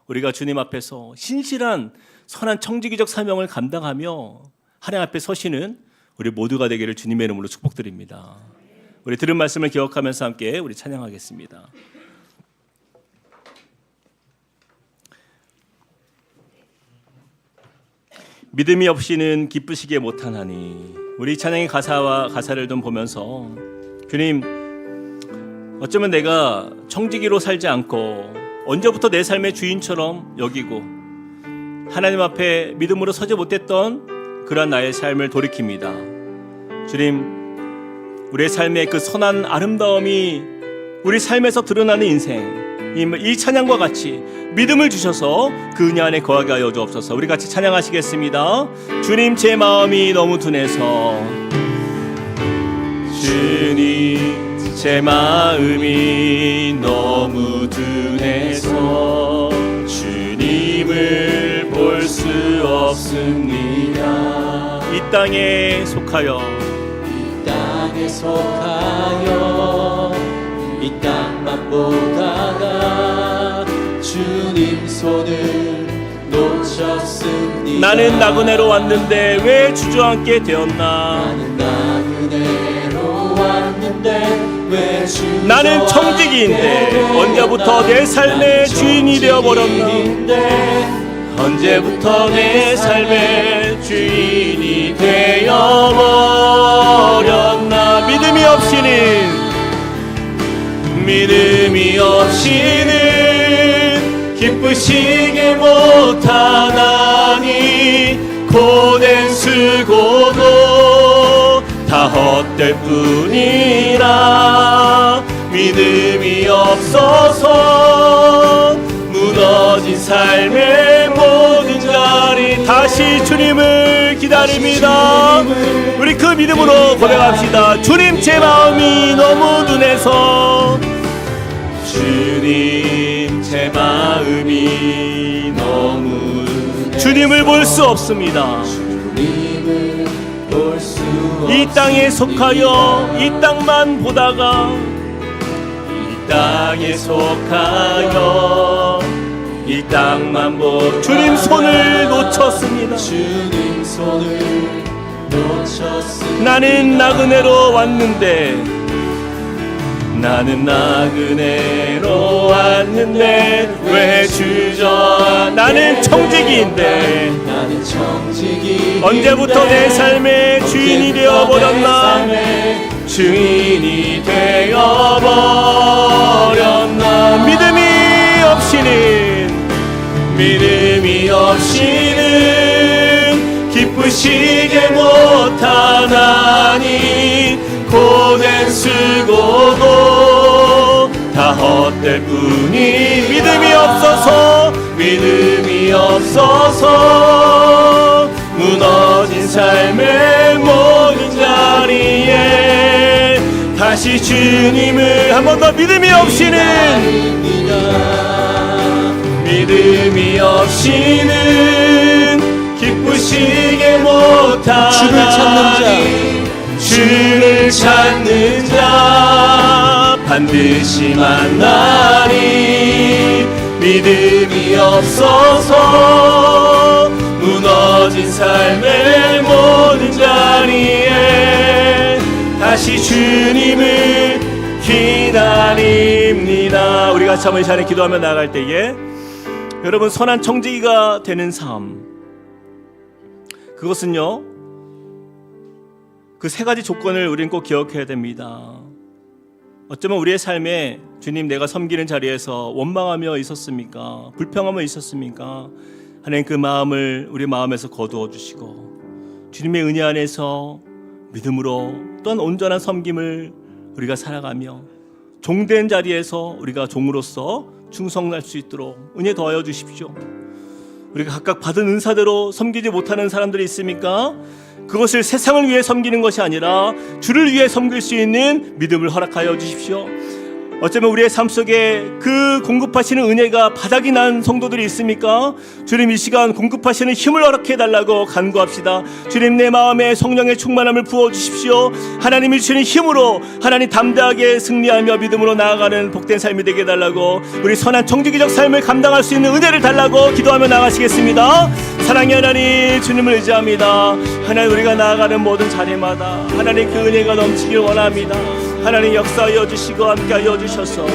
우리가 주님 앞에서 신실한 선한 청지기적 사명을 감당하며 하나님 앞에 서시는 우리 모두가 되기를 주님의 이름으로 축복드립니다. 우리 들은 말씀을 기억하면서 함께 우리 찬양하겠습니다. 믿음이 없이는 기쁘시게 못하나니. 우리 찬양의 가사를 좀 보면서 주님, 어쩌면 내가 청지기로 살지 않고 언제부터 내 삶의 주인처럼 여기고 하나님 앞에 믿음으로 서지 못했던 그러한 나의 삶을 돌이킵니다. 주님, 우리의 삶의 그 선한 아름다움이 우리 삶에서 드러나는 인생, 이 찬양과 같이 믿음을 주셔서 그 은혜 안에 거하게 하여 주옵소서. 우리 같이 찬양하시겠습니다. 주님, 제 마음이 너무 둔해서, 주님, 제 마음이 너무 둔해서 주님을 볼 수 없습니다. 이 땅에 속하여 이 땅만 보다가 주님 손을 놓쳤습니다. 나는 나그네로 왔는데 왜 주저앉게 되었나. 나는 나그네로 왔는데 나는 청지기인데 언제부터 내 삶의 주인이 되어버렸나. 언제부터 내 삶의 주인이 되어버렸나. 믿음이 없이는 기쁘시게 못하나니 고된 수고도 다 헛될 뿐이라. 믿음이 없어서 무너진 삶의 모든 자리 다시 주님을 기다립니다. 우리 그 믿음으로 고백합시다. 주님, 제 마음이 너무 둔해서. 주님, 제 마음이 너무 주님을 볼 수 없습니다. 이 땅에 속하여 이 땅만 보다가 이 땅에 속하여 이 땅만 보다가 주님 손을 놓쳤습니다. 나는 나그네로 왔는데 왜 주저. 나는 청지기인데 언제부터 내 삶의 주인이 되어버렸나. 주인이 되어버렸나. 믿음이 없이는 기쁘시게 못하나니 고된 수고도 다 헛될 뿐이. 믿음이 없어서 무너진 삶의 모든 자리에 다시 주님을 한 번 더. 믿음이 없이는 기쁘시게 못하나니 주를 찾는 자 반드시 만나리. 믿음이 없어서 무너진 삶의 모든 자리에 다시 주님을 기다립니다. 우리 같이 한번 이 시간에 기도하며 나아갈 때에 여러분, 선한 청지기가 되는 삶, 그것은요, 그 세 가지 조건을 우리는 꼭 기억해야 됩니다. 어쩌면 우리의 삶에 주님, 내가 섬기는 자리에서 원망하며 있었습니까? 불평하며 있었습니까? 하나님 그 마음을 우리 마음에서 거두어 주시고 주님의 은혜 안에서 믿음으로 또한 온전한 섬김을 우리가 살아가며 종된 자리에서 우리가 종으로서 충성할 수 있도록 은혜 더하여 주십시오. 우리가 각각 받은 은사대로 섬기지 못하는 사람들이 있습니까? 그것을 세상을 위해 섬기는 것이 아니라 주를 위해 섬길 수 있는 믿음을 허락하여 주십시오. 어쩌면 우리의 삶 속에 그 공급하시는 은혜가 바닥이 난 성도들이 있습니까? 주님, 이 시간 공급하시는 힘을 허락해달라고 간구합시다. 주님, 내 마음에 성령의 충만함을 부어주십시오. 하나님이 주시는 힘으로 하나님 담대하게 승리하며 믿음으로 나아가는 복된 삶이 되게 해달라고, 우리 선한 청지기적 삶을 감당할 수 있는 은혜를 달라고 기도하며 나가시겠습니다. 사랑의 하나님, 주님을 의지합니다. 하나님, 우리가 나아가는 모든 자리마다 하나님 그 은혜가 넘치길 원합니다. 하나님 역사하여 주시고 함께하여 주셔서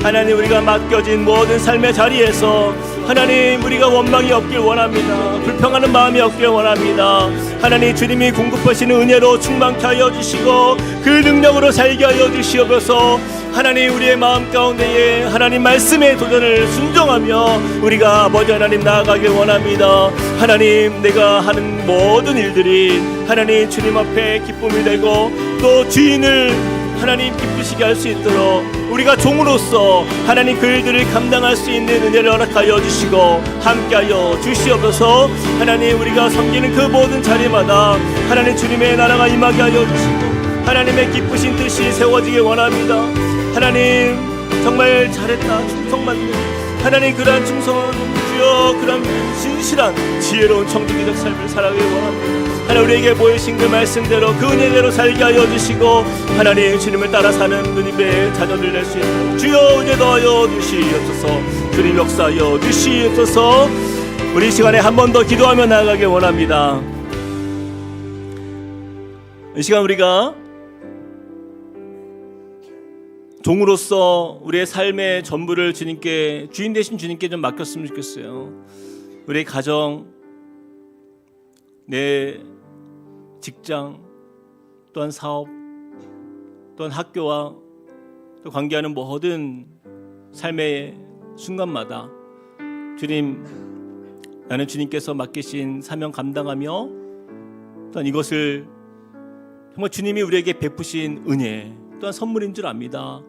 하나님, 우리가 맡겨진 모든 삶의 자리에서 하나님, 우리가 원망이 없길 원합니다. 불평하는 마음이 없길 원합니다. 하나님, 주님이 공급하시는 은혜로 충만케 하여 주시고 그 능력으로 살게 하여 주시옵소서. 하나님, 우리의 마음 가운데에 하나님 말씀의 도전을 순종하며 우리가 아버지 하나님 나아가길 원합니다. 하나님, 내가 하는 모든 일들이 하나님 주님 앞에 기쁨이 되고 또 주인을 하나님 기쁘시게 할 수 있도록 우리가 종으로서 하나님 그 일들을 감당할 수 있는 은혜를 허락하여 주시고 함께하여 주시옵소서. 하나님, 우리가 섬기는 그 모든 자리마다 하나님 주님의 나라가 임하게 하여 주시고 하나님의 기쁘신 뜻이 세워지길 원합니다. 하나님, 정말 잘했다, 충성받는 하나님, 그러한 충성은 주여 그런 진실한 지혜로운 청지기적 삶을 살아가길 원합니다. 하나님, 우리에게 보이신 그 말씀대로 그 은혜대로 살게 하여 주시고 하나님 주님을 따라 사는 주님의 자녀들 될 수 있도록 주여 은혜 더하여 주시옵소서. 주님 역사하여 주시옵소서. 우리 시간에 한 번 더 기도하며 나아가길 원합니다. 이 시간 우리가 종으로서 우리의 삶의 전부를 주님께, 주인 되신 주님께 좀 맡겼으면 좋겠어요. 우리의 가정, 내 직장, 또한 사업, 또한 학교와 또 관계하는 모든 삶의 순간마다 주님, 나는 주님께서 맡기신 사명 감당하며 또한 이것을 정말 주님이 우리에게 베푸신 은혜, 또한 선물인 줄 압니다.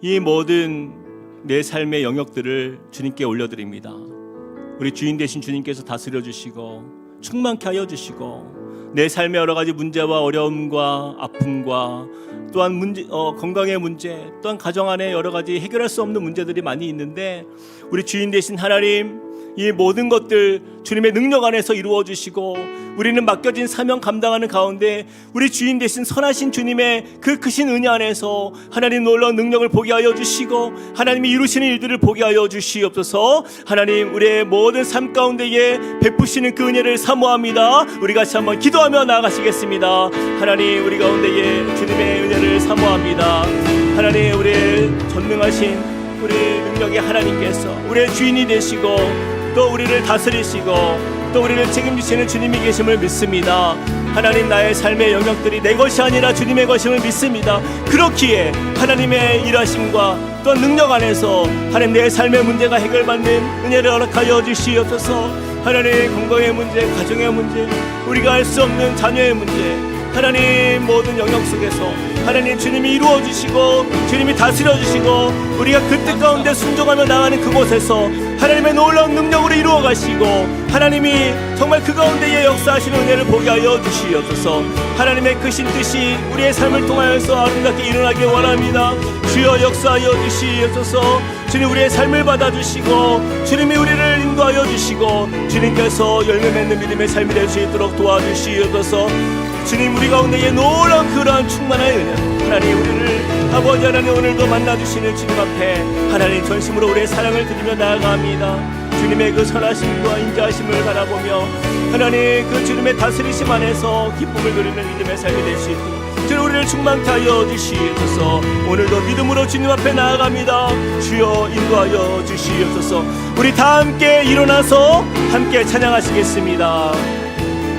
이 모든 내 삶의 영역들을 주님께 올려드립니다. 우리 주인 되신 주님께서 다스려 주시고 충만케 하여 주시고, 내 삶의 여러 가지 문제와 어려움과 아픔과 또한 건강의 문제, 또한 가정 안에 여러 가지 해결할 수 없는 문제들이 많이 있는데, 우리 주인 되신 하나님, 이 모든 것들 주님의 능력 안에서 이루어 주시고, 우리는 맡겨진 사명 감당하는 가운데 우리 주인 되신 선하신 주님의 그 크신 은혜 안에서 하나님 놀라운 능력을 보게 하여 주시고, 하나님이 이루시는 일들을 보게 하여 주시옵소서. 하나님, 우리의 모든 삶 가운데에 베푸시는 그 은혜를 사모합니다. 우리 같이 한번 기도하며 나아가시겠습니다. 하나님, 우리 가운데에 주님의 은혜를 사모합니다. 하나님, 우리의 전능하신 우리 능력의 하나님께서 우리의 주인이 되시고 또 우리를 다스리시고 또 우리를 책임지시는 주님이 계심을 믿습니다. 하나님, 나의 삶의 영역들이 내 것이 아니라 주님의 것임을 믿습니다. 그렇기에 하나님의 일하심과 또 능력 안에서 하나님, 내 삶의 문제가 해결받는 은혜를 허락하여 주시옵소서. 하나님, 건강의 문제, 가정의 문제, 우리가 알 수 없는 자녀의 문제, 하나님 모든 영역 속에서 하나님 주님이 이루어 주시고 주님이 다스려 주시고, 우리가 그 뜻 가운데 순종하며 나가는 그곳에서 하나님의 놀라운 능력으로 이루어 가시고, 하나님이 정말 그 가운데에 역사하시는 은혜를 보게 하여 주시옵소서. 하나님의 크신 뜻이 우리의 삶을 통하여서 아름답게 일어나길 원합니다. 주여 역사하여 주시옵소서. 주님, 우리의 삶을 받아주시고 주님이 우리를 인도하여 주시고 주님께서 열매 맺는 믿음의 삶이 될 수 있도록 도와주시옵소서. 주님, 우리 가운데에 놀라운 그러한 충만한 은혜, 하나님, 우리를 아버지 하나님 오늘도 만나주시는 주님 앞에 하나님 전심으로 우리의 사랑을 드리며 나아갑니다. 주님의 그 선하심과 인자하심을 바라보며 하나님 그 주님의 다스리심 안에서 기쁨을 누리는 믿음의 삶이 될 수 있도록 주님, 우리를 충만케 하여 주시옵소서. 오늘도 믿음으로 주님 앞에 나아갑니다. 주여 인도하여 주시옵소서. 우리 다 함께 일어나서 함께 찬양하시겠습니다.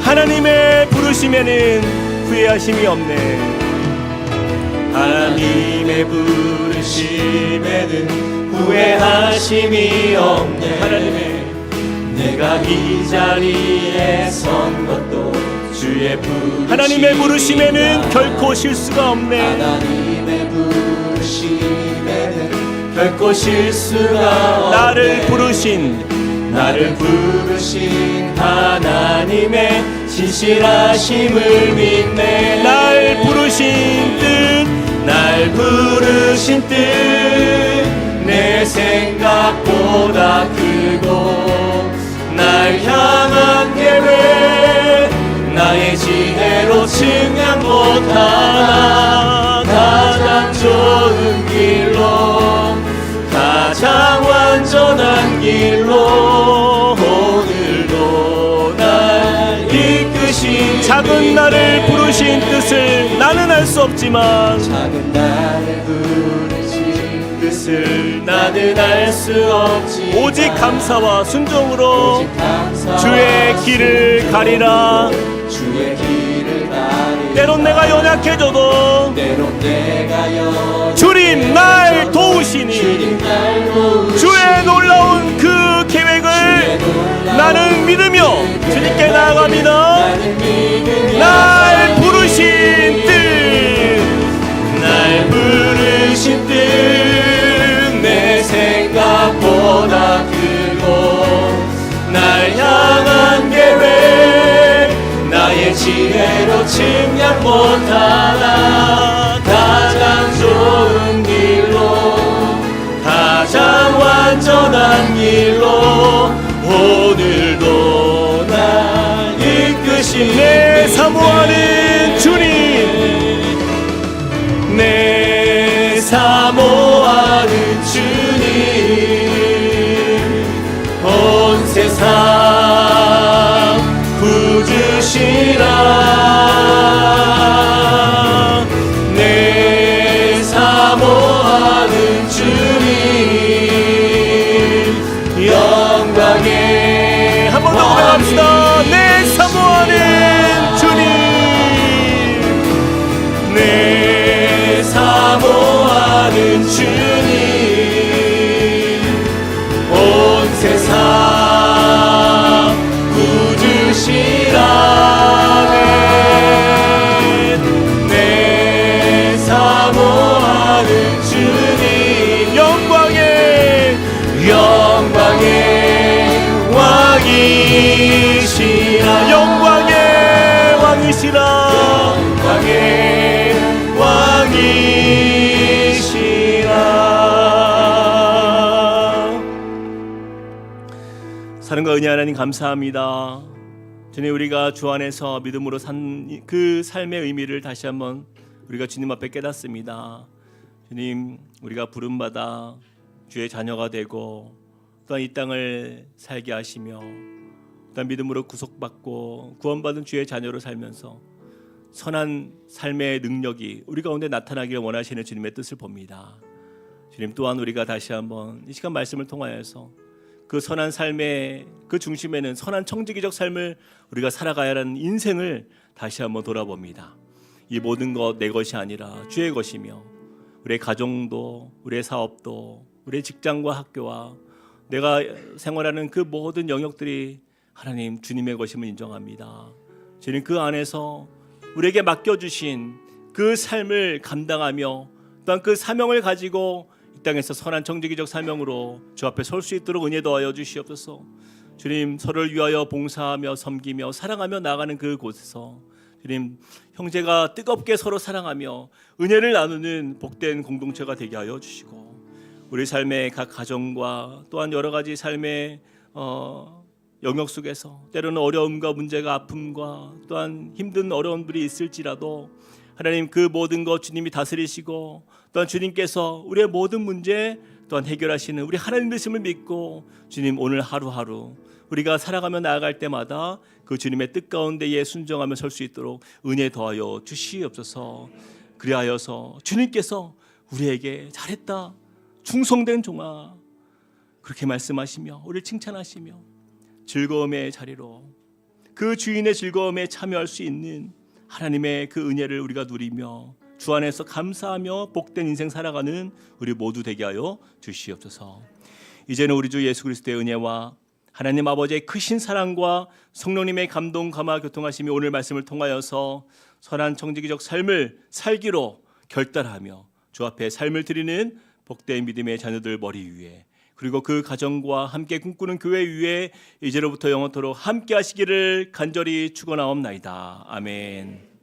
하나님의 부르심에는 후회하심이 없네. 하나님의 부르심에는 후회하심이 없네. 하나님의 내가 이 자리에 선 것도 주의 부르심, 하나님의 부르심에는 결코 실수가 없네. 하나님의 부르심에는 결코 실수가 없네. 나를 부르신 하나님의 신실하심을 믿네. 날 부르신 뜻 내 생각보다 크고, 날 향한 계획 나의 지혜로 측량 못하나. 가장 좋은 길로, 가장 완전한 길로 오늘도 날 이끄신 작은 나를 부르신 뜻을 나는 알 수 없지만, 작은 나를 부르신 뜻을 나는 알 수 없지. 오직 감사와 순종으로 오직 감사와 주의 길을 가리라. 주의 길을 가리라. 때론 내가 연약해져도 때론 내가 주님 날 도우시니 주의 놀라운 그 계획을 나는 믿으며 주님께 나아갑니다. 날 부르신 뜻 내 생각보다 크고, 날 향한 계획 나의 지혜로 측량 못하나. 가장 좋은 길로, 가장 완전한 길로 오늘도 날 이끄신 내 사모하는 주님, 내 사모하는 주님, 온 세상 부주시라. 내 사모하는 왕이시라. 영광의 왕이시라. 사랑과 은혜 하나님 감사합니다. 주님, 우리가 주 안에서 믿음으로 산 그 삶의 의미를 다시 한번 우리가 주님 앞에 깨닫습니다. 주님, 우리가 부름받아 주의 자녀가 되고 또한 이 땅을 살게 하시며 또한 믿음으로 구속받고 구원받은 주의 자녀로 살면서 선한 삶의 능력이 우리 가운데 나타나기를 원하시는 주님의 뜻을 봅니다. 주님, 또한 우리가 다시 한번 이 시간 말씀을 통하여서 그 선한 삶의 그 중심에는 선한 청지기적 삶을 우리가 살아가야 하는 인생을 다시 한번 돌아봅니다. 이 모든 것 내 것이 아니라 주의 것이며 우리의 가정도 우리의 사업도 우리의 직장과 학교와 내가 생활하는 그 모든 영역들이 하나님 주님의 것임을 인정합니다. 주님, 그 안에서 우리에게 맡겨주신 그 삶을 감당하며 또한 그 사명을 가지고 이 땅에서 선한 청지기적 사명으로 주 앞에 설 수 있도록 은혜 더하여 주시옵소서. 주님, 서로를 위하여 봉사하며 섬기며 사랑하며 나아가는 그곳에서 주님, 형제가 뜨겁게 서로 사랑하며 은혜를 나누는 복된 공동체가 되게 하여 주시고 우리 삶의 각 가정과 또한 여러 가지 삶의 영역 속에서 때로는 어려움과 문제가 아픔과 또한 힘든 어려움들이 있을지라도 하나님, 그 모든 것 주님이 다스리시고 또한 주님께서 우리의 모든 문제 또한 해결하시는 우리 하나님 되심을 믿고 주님, 오늘 하루하루 우리가 살아가며 나아갈 때마다 그 주님의 뜻 가운데에 순종하며 설 수 있도록 은혜 더하여 주시옵소서. 그리하여서 주님께서 우리에게 잘했다, 충성된 종아, 그렇게 말씀하시며 우리를 칭찬하시며 즐거움의 자리로 그 주인의 즐거움에 참여할 수 있는 하나님의 그 은혜를 우리가 누리며 주 안에서 감사하며 복된 인생 살아가는 우리 모두 되게 하여 주시옵소서. 이제는 우리 주 예수 그리스도의 은혜와 하나님 아버지의 크신 사랑과 성령님의 감동 감화 교통하심이 오늘 말씀을 통하여서 선한 청지기적 삶을 살기로 결단하며 주 앞에 삶을 드리는 복된 믿음의 자녀들 머리 위에, 그리고 그 가정과 함께 꿈꾸는 교회 위에 이제로부터 영원토록 함께 하시기를 간절히 축원하옵나이다. 아멘.